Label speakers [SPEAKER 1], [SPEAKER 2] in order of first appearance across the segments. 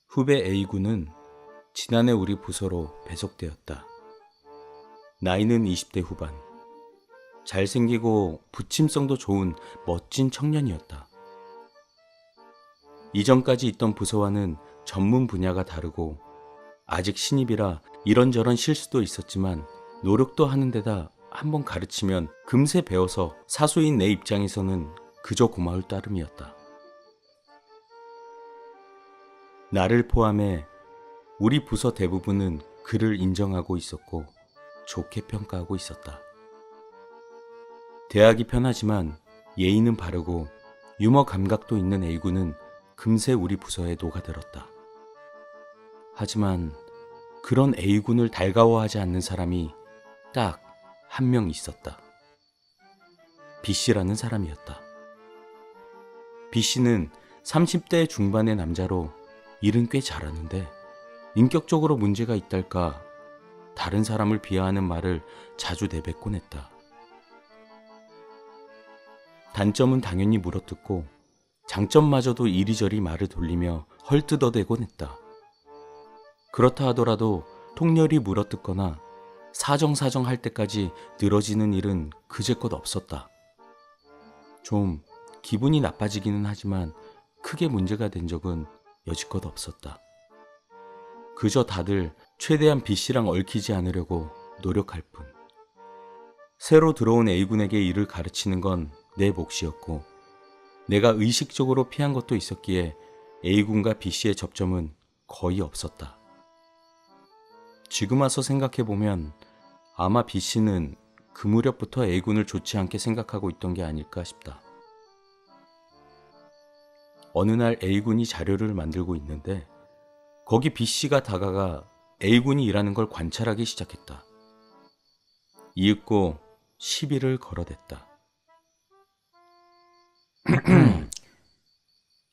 [SPEAKER 1] 후배 A군은 지난해 우리 부서로 배속되었다. 나이는 20대 후반. 잘생기고 부침성도 좋은 멋진 청년이었다. 이전까지 있던 부서와는 전문 분야가 다르고 아직 신입이라 이런저런 실수도 있었지만 노력도 하는 데다 한번 가르치면 금세 배워서 사수인 내 입장에서는 그저 고마울 따름이었다. 나를 포함해 우리 부서 대부분은 그를 인정하고 있었고 좋게 평가하고 있었다. 대하기 편하지만 예의는 바르고 유머 감각도 있는 A군은 금세 우리 부서에 녹아들었다. 하지만 그런 A군을 달가워하지 않는 사람이 딱 한 명 있었다. B씨라는 사람이었다. B씨는 30대 중반의 남자로 일은 꽤 잘하는데 인격적으로 문제가 있달까 다른 사람을 비하하는 말을 자주 내뱉곤 했다. 단점은 당연히 물어뜯고 장점마저도 이리저리 말을 돌리며 헐뜯어대곤 했다. 그렇다 하더라도 통렬히 물어뜯거나 사정사정 할 때까지 늘어지는 일은 그제껏 없었다. 좀 기분이 나빠지기는 하지만 크게 문제가 된 적은 여지껏 없었다. 그저 다들 최대한 B씨랑 얽히지 않으려고 노력할 뿐. 새로 들어온 A군에게 일을 가르치는 건 내 몫이었고 내가 의식적으로 피한 것도 있었기에 A군과 B씨의 접점은 거의 없었다. 지금 와서 생각해보면 아마 B씨는 그 무렵부터 A군을 좋지 않게 생각하고 있던 게 아닐까 싶다. 어느 날 A군이 자료를 만들고 있는데 거기 B씨가 다가가 A군이 일하는 걸 관찰하기 시작했다. 이윽고 시비를 걸어댔다.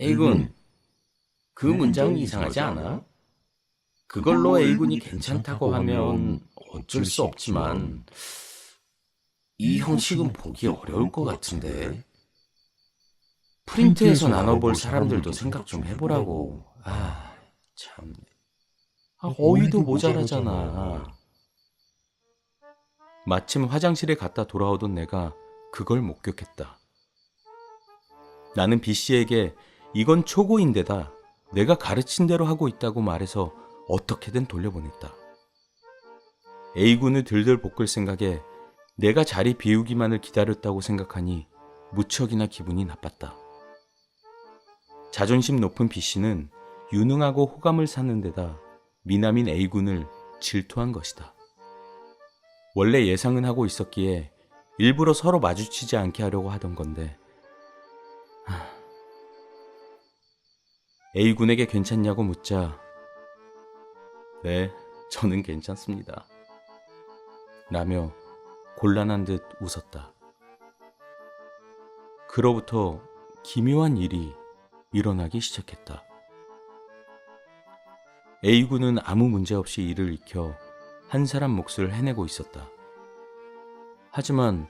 [SPEAKER 2] A군, 그 문장이 이상하지 않아? 그걸로 A군이 괜찮다고 하면 어쩔 수 없지만 이 형식은 보기 어려울 것 같은데. 프린트해서 나눠볼 사람들도 생각 좀 해보라고. 참. 어휘도 모자라잖아.
[SPEAKER 1] 마침 화장실에 갔다 돌아오던 내가 그걸 목격했다. 나는 B씨에게 이건 초고인데다 내가 가르친 대로 하고 있다고 말해서 어떻게든 돌려보냈다. A군을 들들 볶을 생각에 내가 자리 비우기만을 기다렸다고 생각하니 무척이나 기분이 나빴다. 자존심 높은 B씨는 유능하고 호감을 사는 데다 미남인 A군을 질투한 것이다. 원래 예상은 하고 있었기에 일부러 서로 마주치지 않게 하려고 하던 건데 A군에게 괜찮냐고 묻자 네, 저는 괜찮습니다. 라며 곤란한 듯 웃었다. 그로부터 기묘한 일이 일어나기 시작했다. A군은 아무 문제 없이 일을 익혀 한 사람 몫을 해내고 있었다. 하지만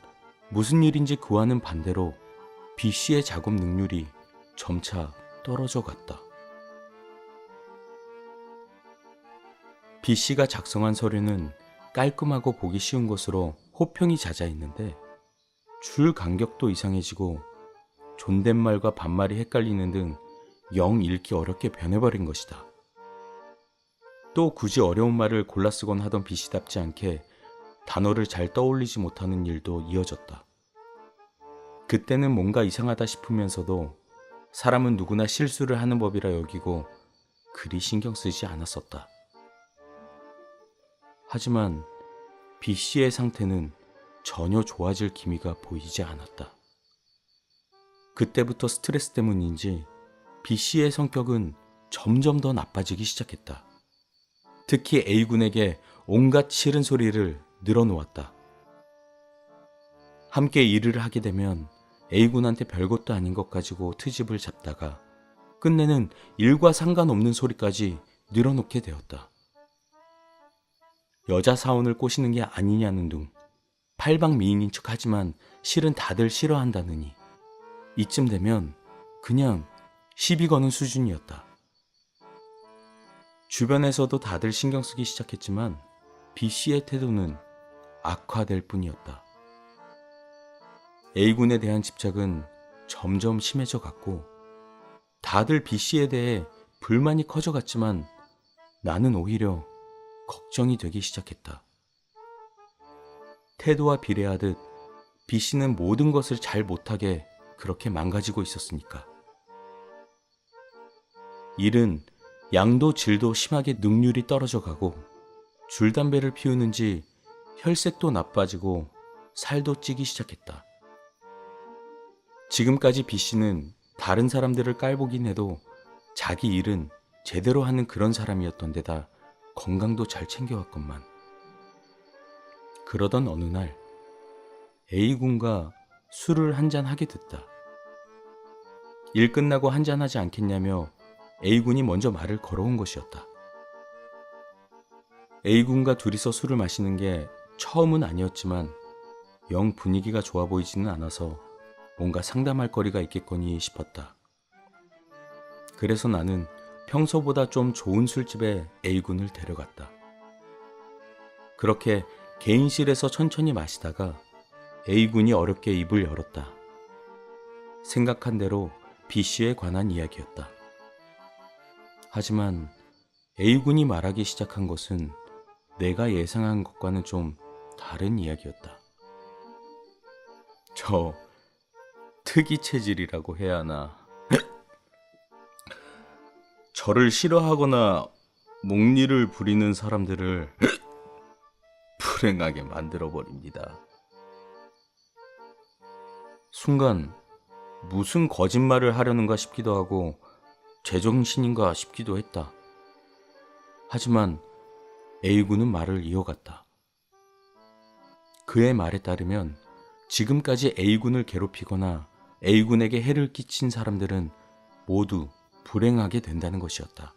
[SPEAKER 1] 무슨 일인지 그와는 반대로 B씨의 작업 능률이 점차 떨어져 갔다. B씨가 작성한 서류는 깔끔하고 보기 쉬운 것으로 호평이 잦아있는데 줄 간격도 이상해지고 존댓말과 반말이 헷갈리는 등 영 읽기 어렵게 변해버린 것이다. 또 굳이 어려운 말을 골라 쓰곤 하던 B씨답지 않게 단어를 잘 떠올리지 못하는 일도 이어졌다. 그때는 뭔가 이상하다 싶으면서도 사람은 누구나 실수를 하는 법이라 여기고 그리 신경 쓰지 않았었다. 하지만 B씨의 상태는 전혀 좋아질 기미가 보이지 않았다. 그때부터 스트레스 때문인지 B씨의 성격은 점점 더 나빠지기 시작했다. 특히 A군에게 온갖 싫은 소리를 늘어놓았다. 함께 일을 하게 되면 A군한테 별것도 아닌 것 가지고 트집을 잡다가 끝내는 일과 상관없는 소리까지 늘어놓게 되었다. 여자 사원을 꼬시는 게 아니냐는 둥 팔방미인인 척 하지만 실은 다들 싫어한다느니 이쯤 되면 그냥 시비 거는 수준이었다. 주변에서도 다들 신경 쓰기 시작했지만 B씨의 태도는 악화될 뿐이었다. A군에 대한 집착은 점점 심해져 갔고 다들 B씨에 대해 불만이 커져갔지만 나는 오히려 걱정이 되기 시작했다. 태도와 비례하듯 B씨는 모든 것을 잘 못하게 그렇게 망가지고 있었으니까. 일은 양도 질도 심하게 능률이 떨어져 가고 줄담배를 피우는지 혈색도 나빠지고 살도 찌기 시작했다. 지금까지 B씨는 다른 사람들을 깔보긴 해도 자기 일은 제대로 하는 그런 사람이었던 데다 건강도 잘 챙겨왔건만. 그러던 어느 날 A군과 술을 한잔 하게 됐다. 일 끝나고 한잔 하지 않겠냐며 A군이 먼저 말을 걸어온 것이었다. A군과 둘이서 술을 마시는 게 처음은 아니었지만 영 분위기가 좋아 보이지는 않아서 뭔가 상담할 거리가 있겠거니 싶었다. 그래서 나는 평소보다 좀 좋은 술집에 A군을 데려갔다. 그렇게 개인실에서 천천히 마시다가 A군이 어렵게 입을 열었다. 생각한 대로 B씨에 관한 이야기였다. 하지만 A군이 말하기 시작한 것은 내가 예상한 것과는 좀 다른 이야기였다. 저 특이 체질이라고 해야 하나. 저를 싫어하거나 목리를 부리는 사람들을 불행하게 만들어버립니다. 순간 무슨 거짓말을 하려는가 싶기도 하고 제정신인가 싶기도 했다. 하지만 A군은 말을 이어갔다. 그의 말에 따르면 지금까지 A군을 괴롭히거나 A군에게 해를 끼친 사람들은 모두 불행하게 된다는 것이었다.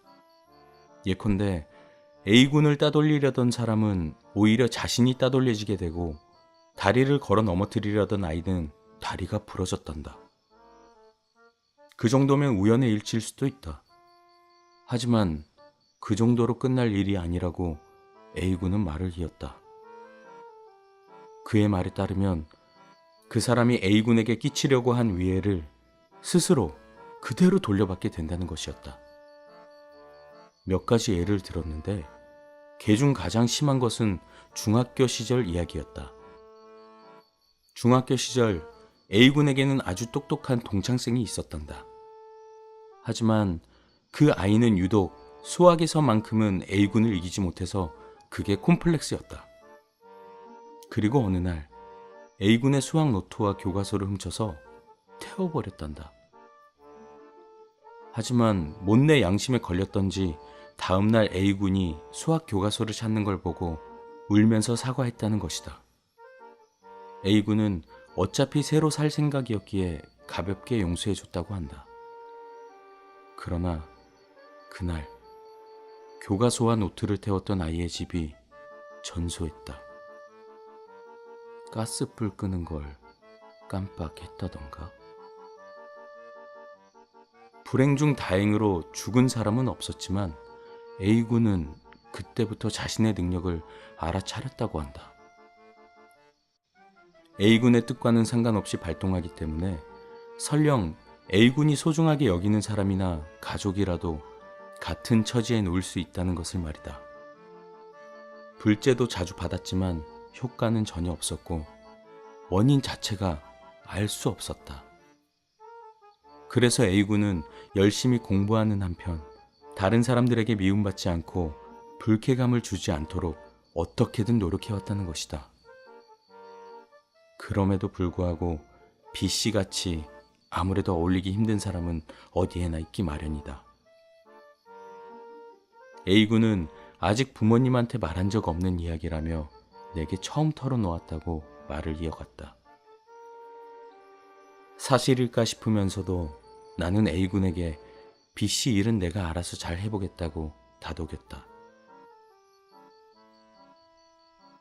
[SPEAKER 1] 예컨대 A군을 따돌리려던 사람은 오히려 자신이 따돌려지게 되고 다리를 걸어 넘어뜨리려던 아이는 다리가 부러졌단다. 그 정도면 우연의 일치일 수도 있다. 하지만 그 정도로 끝날 일이 아니라고 A군은 말을 이었다. 그의 말에 따르면 그 사람이 A군에게 끼치려고 한 위해를 스스로 그대로 돌려받게 된다는 것이었다. 몇 가지 예를 들었는데 개중 가장 심한 것은 중학교 시절 이야기였다. 중학교 시절 A군에게는 아주 똑똑한 동창생이 있었단다. 하지만 그 아이는 유독 수학에서만큼은 A군을 이기지 못해서 그게 콤플렉스였다. 그리고 어느 날 A군의 수학 노트와 교과서를 훔쳐서 태워버렸단다. 하지만 못내 양심에 걸렸던지 다음날 A군이 수학 교과서를 찾는 걸 보고 울면서 사과했다는 것이다. A군은 어차피 새로 살 생각이었기에 가볍게 용서해줬다고 한다. 그러나 그날 교과서와 노트를 태웠던 아이의 집이 전소했다. 가스불 끄는 걸 깜빡했다던가. 불행 중 다행으로 죽은 사람은 없었지만 A군은 그때부터 자신의 능력을 알아차렸다고 한다. A군의 뜻과는 상관없이 발동하기 때문에 설령 A군이 소중하게 여기는 사람이나 가족이라도 같은 처지에 놓을 수 있다는 것을 말이다. 불제도 자주 받았지만 효과는 전혀 없었고 원인 자체가 알 수 없었다. 그래서 A군은 열심히 공부하는 한편 다른 사람들에게 미움받지 않고 불쾌감을 주지 않도록 어떻게든 노력해왔다는 것이다. 그럼에도 불구하고 B씨같이 아무래도 어울리기 힘든 사람은 어디에나 있기 마련이다. A군은 아직 부모님한테 말한 적 없는 이야기라며 내게 처음 털어놓았다고 말을 이어갔다. 사실일까 싶으면서도 나는 A군에게 B씨 일은 내가 알아서 잘 해보겠다고 다독였다.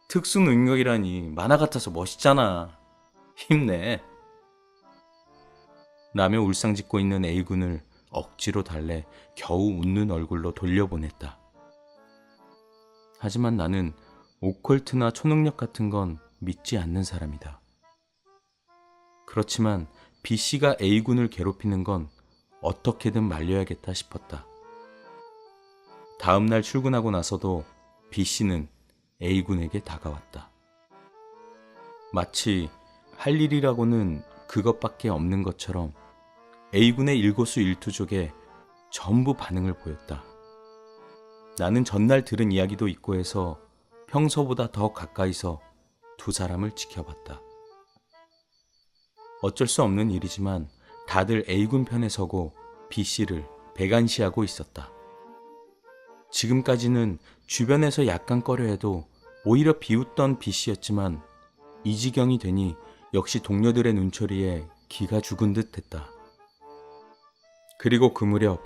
[SPEAKER 1] 특수 능력이라니 만화 같아서 멋있잖아. 힘내. 라며 울상짓고 있는 A군을 억지로 달래 겨우 웃는 얼굴로 돌려보냈다. 하지만 나는 오컬트나 초능력 같은 건 믿지 않는 사람이다. 그렇지만 B씨가 A군을 괴롭히는 건 어떻게든 말려야겠다 싶었다. 다음 날 출근하고 나서도 B씨는 A군에게 다가왔다. 마치 할 일이라고는 그것밖에 없는 것처럼 A군의 일거수일투족에 전부 반응을 보였다. 나는 전날 들은 이야기도 있고 해서 평소보다 더 가까이서 두 사람을 지켜봤다. 어쩔 수 없는 일이지만 다들 A군 편에 서고 B씨를 배관시하고 있었다. 지금까지는 주변에서 약간 꺼려해도 오히려 비웃던 B씨였지만 이 지경이 되니 역시 동료들의 눈초리에 기가 죽은 듯 했다. 그리고 그 무렵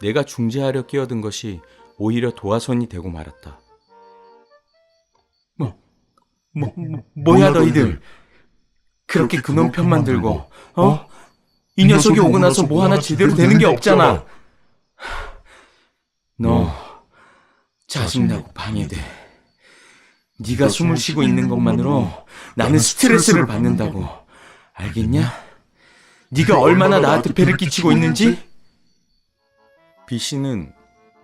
[SPEAKER 1] 내가 중재하려 끼어든 것이 오히려 도화선이 되고 말았다. 뭐야 너희들. 그렇게 그놈 편만 들고 이 녀석이 오고 나서 뭐 하나 제대로 되는 게 없잖아. 너 짜증나고 방해돼. 네가 숨을 쉬고 있는 것만으로 나는 스트레스를 받는다고. 알겠냐? 네가 얼마나 나한테 배를 끼치고 있는지? B씨는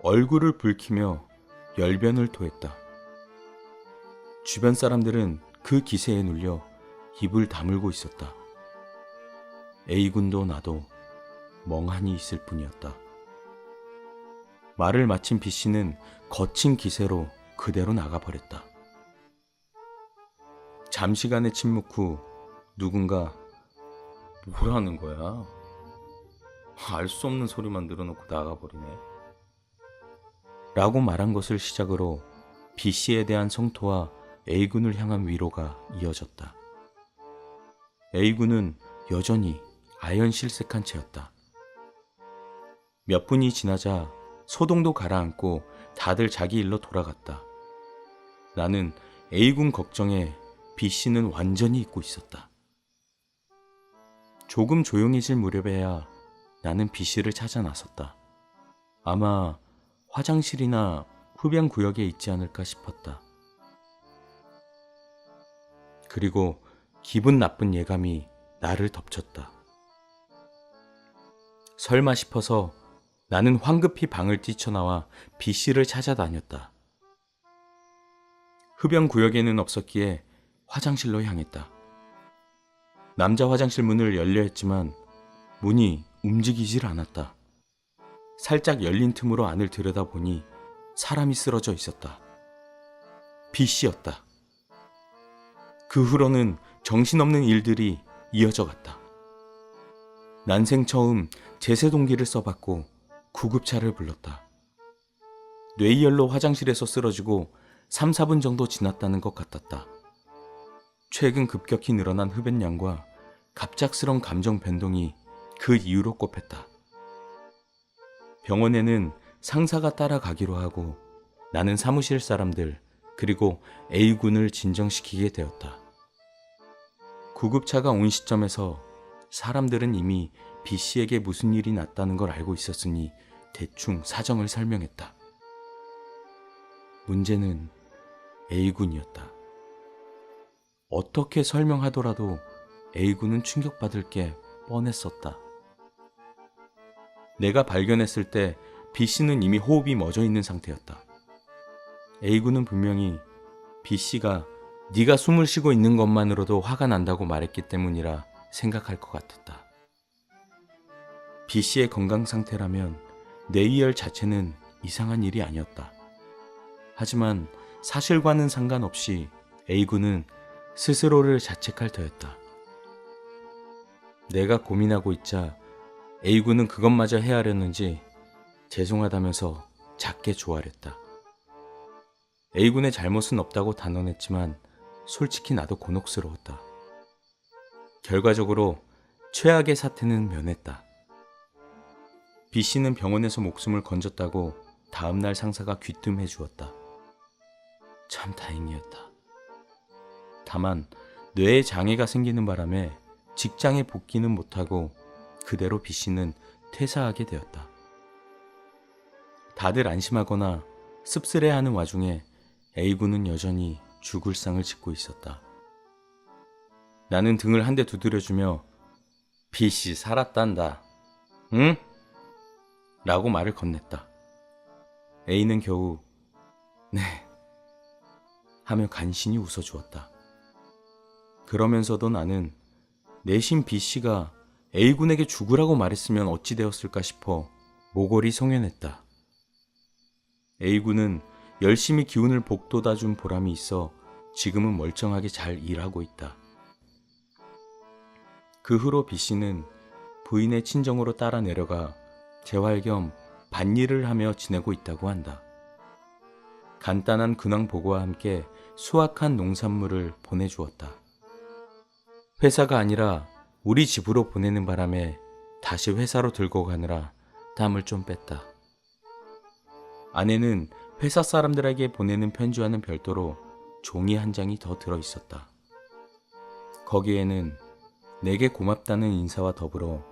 [SPEAKER 1] 얼굴을 붉히며 열변을 토했다. 주변 사람들은 그 기세에 눌려 입을 다물고 있었다. A군도 나도 멍하니 있을 뿐이었다. 말을 마친 B씨는 거친 기세로 그대로 나가버렸다. 잠시간의 침묵 후 누군가 뭐라는 거야? 알 수 없는 소리만 늘어놓고 나가버리네. 라고 말한 것을 시작으로 B씨에 대한 성토와 A군을 향한 위로가 이어졌다. A군은 여전히 아연실색한 채였다. 몇 분이 지나자 소동도 가라앉고 다들 자기 일로 돌아갔다. 나는 A군 걱정에 B씨는 완전히 잊고 있었다. 조금 조용해질 무렵에야 나는 B씨를 찾아 나섰다. 아마 화장실이나 흡연 구역에 있지 않을까 싶었다. 그리고 기분 나쁜 예감이 나를 덮쳤다. 설마 싶어서 나는 황급히 방을 뛰쳐나와 B씨를 찾아다녔다. 흡연 구역에는 없었기에 화장실로 향했다. 남자 화장실 문을 열려 했지만 문이 움직이질 않았다. 살짝 열린 틈으로 안을 들여다보니 사람이 쓰러져 있었다. B씨였다. 그 후로는 정신없는 일들이 이어져 갔다. 난생 처음 제세동기를 써봤고 구급차를 불렀다. 뇌이열로 화장실에서 쓰러지고 3, 4분 정도 지났다는 것 같았다. 최근 급격히 늘어난 흡연량과 갑작스런 감정 변동이 그 이유로 꼽혔다. 병원에는 상사가 따라가기로 하고 나는 사무실 사람들 그리고 A군을 진정시키게 되었다. 구급차가 온 시점에서 사람들은 이미 B씨에게 무슨 일이 났다는 걸 알고 있었으니 대충 사정을 설명했다. 문제는 A군이었다. 어떻게 설명하더라도 A군은 충격받을 게 뻔했었다. 내가 발견했을 때 B씨는 이미 호흡이 멎어 있는 상태였다. A군은 분명히 B씨가 네가 숨을 쉬고 있는 것만으로도 화가 난다고 말했기 때문이라 생각할 것 같았다. B씨의 건강 상태라면 뇌이열 자체는 이상한 일이 아니었다. 하지만 사실과는 상관없이 A군은 스스로를 자책할 터였다. 내가 고민하고 있자 A군은 그것마저 헤아렸는지 죄송하다면서 작게 조아렸다. A군의 잘못은 없다고 단언했지만 솔직히 나도 곤혹스러웠다. 결과적으로 최악의 사태는 면했다. B씨는 병원에서 목숨을 건졌다고 다음날 상사가 귀뜸해 주었다. 참 다행이었다. 다만 뇌에 장애가 생기는 바람에 직장에 복귀는 못하고 그대로 B씨는 퇴사하게 되었다. 다들 안심하거나 씁쓸해하는 와중에 A군은 여전히 죽을 상을 짓고 있었다. 나는 등을 한 대 두드려주며 B씨 살았단다. 응? 라고 말을 건넸다. A는 겨우 네 하며 간신히 웃어주었다. 그러면서도 나는 내심 B씨가 A군에게 죽으라고 말했으면 어찌 되었을까 싶어 모골이 송연했다. A군은 열심히 기운을 복돋아준 보람이 있어 지금은 멀쩡하게 잘 일하고 있다. 그 후로 B씨는 부인의 친정으로 따라 내려가 재활 겸 밭일을 하며 지내고 있다고 한다. 간단한 근황 보고와 함께 수확한 농산물을 보내주었다. 회사가 아니라 우리 집으로 보내는 바람에 다시 회사로 들고 가느라 땀을 좀 뺐다. 안에는 회사 사람들에게 보내는 편지와는 별도로 종이 한 장이 더 들어있었다. 거기에는 내게 고맙다는 인사와 더불어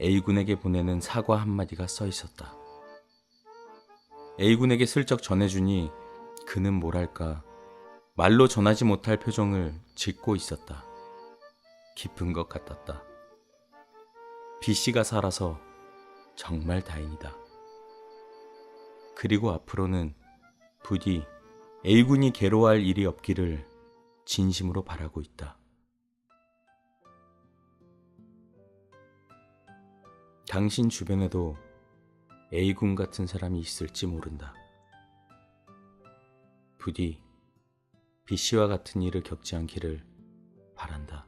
[SPEAKER 1] A군에게 보내는 사과 한마디가 써 있었다. A군에게 슬쩍 전해주니 그는 뭐랄까 말로 전하지 못할 표정을 짓고 있었다. 기쁜 것 같았다. B씨가 살아서 정말 다행이다. 그리고 앞으로는 부디 A군이 괴로워할 일이 없기를 진심으로 바라고 있다. 당신 주변에도 A군 같은 사람이 있을지 모른다. 부디 B씨와 같은 일을 겪지 않기를 바란다.